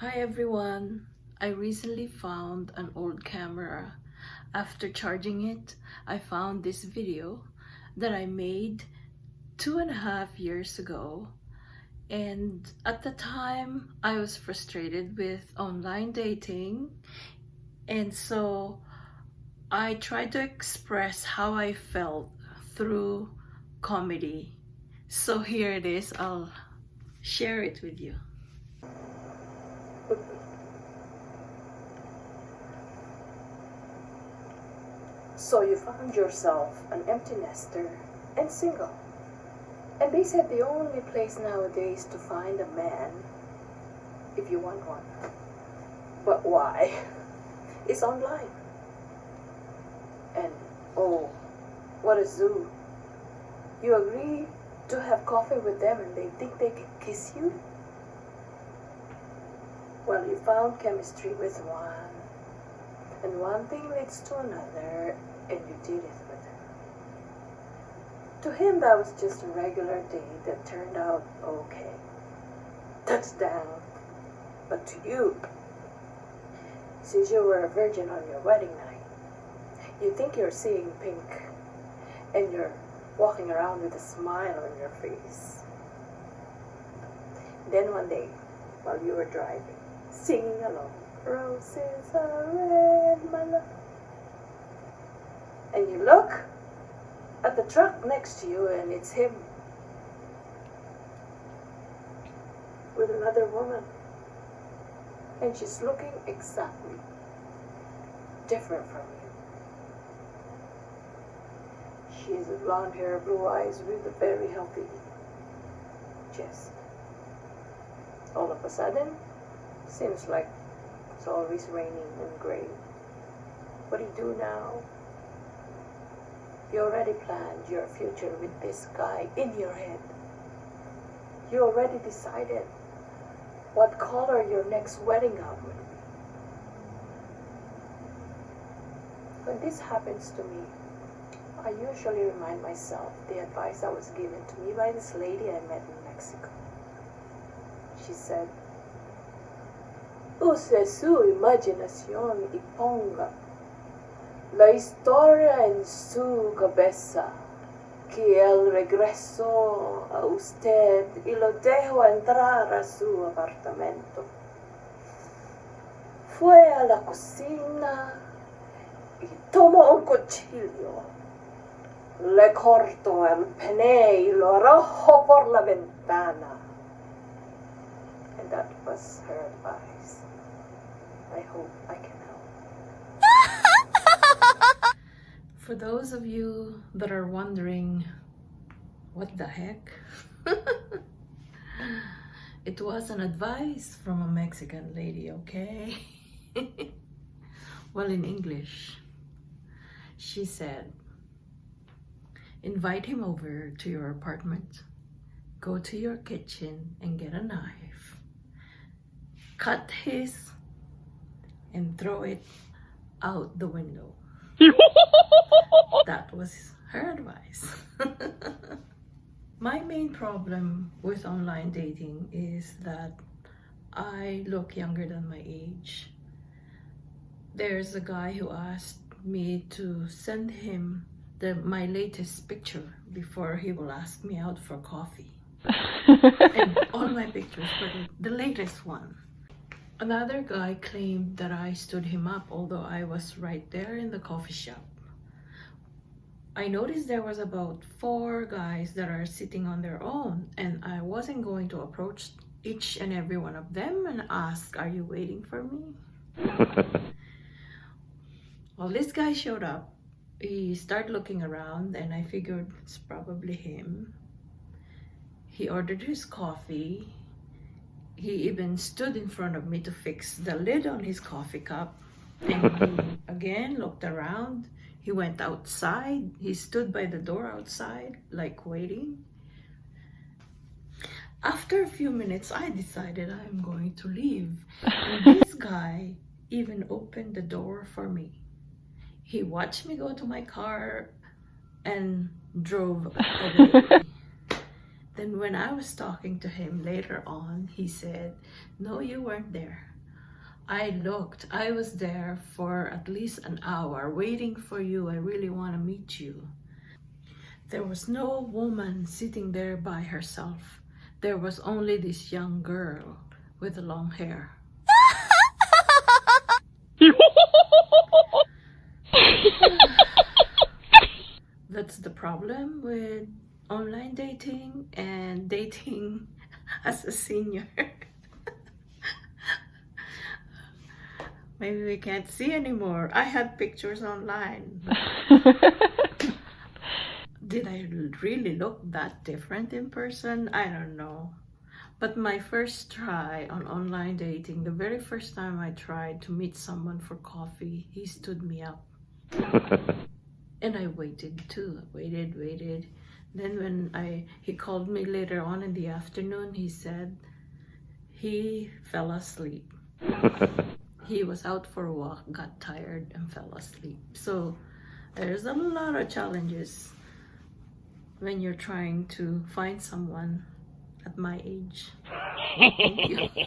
Hi everyone! I recently found an old camera. After charging it, I found this video that I made 2.5 years ago. And at the time, I was frustrated with online dating. And so I tried to express how I felt through comedy. So here it is. I'll share it with you. So you found yourself an empty nester and single. And they said the only place nowadays to find a man, if you want one, but why, is online. And oh, what a zoo. You agree to have coffee with them and they think they can kiss you? Well, you found chemistry with one, and one thing leads to another, and you did it with him. To him, that was just a regular date that turned out okay. Touchdown. But to you, since you were a virgin on your wedding night, you think you're seeing pink, and you're walking around with a smile on your face. Then one day, while you were driving, singing along, roses are red, my love, and you look at the truck next to you and it's him with another woman, and she's looking exactly different from you. She has blonde hair, blue eyes with a very healthy chest. All of a sudden, seems like it's always raining and gray. What do you do now? You already planned your future with this guy in your head. You already decided what color your next wedding gown would be. When this happens to me, I usually remind myself the advice that was given to me by this lady I met in Mexico. She said, use su imaginación y ponga la historia en su cabeza, que el regreso a usted y lo dejo entrar a su apartamento. Fue a la cocina y tomó un cuchillo. Le corto el pene y lo arrojo por la ventana. And that was her advice. I hope I can help. For those of you that are wondering, what the heck? It was an advice from a Mexican lady, okay? Well, in English, she said, invite him over to your apartment, go to your kitchen and get a knife, cut his and throw it out the window. That was her advice. My main problem with online dating is that I look younger than my age. There's a guy who asked me to send him my latest picture before he will ask me out for coffee. And all my pictures were the latest one. Another guy claimed that I stood him up, although I was right there in the coffee shop. I noticed there was about 4 guys that are sitting on their own, and I wasn't going to approach each and every one of them and ask, are you waiting for me? Well, this guy showed up. He started looking around and I figured it's probably him. He ordered his coffee. He even stood in front of me to fix the lid on his coffee cup. And he again looked around. He went outside. He stood by the door outside, like waiting. After a few minutes, I decided I'm going to leave. And this guy even opened the door for me. He watched me go to my car and drove away. Then when I was talking to him later on, he said, no, you weren't there. I looked. I was there for at least an hour waiting for you. I really want to meet you. There was no woman sitting there by herself. There was only this young girl with the long hair. That's the problem with online dating and dating as a senior. Maybe we can't see anymore. I had pictures online. Did I really look that different in person? I don't know. But my first try on online dating, the very first time I tried to meet someone for coffee, he stood me up. And I waited too. Waited. Then when he called me later on in the afternoon, he said he fell asleep. He was out for a walk, got tired, and fell asleep. So there's a lot of challenges when you're trying to find someone at my age. Thank you.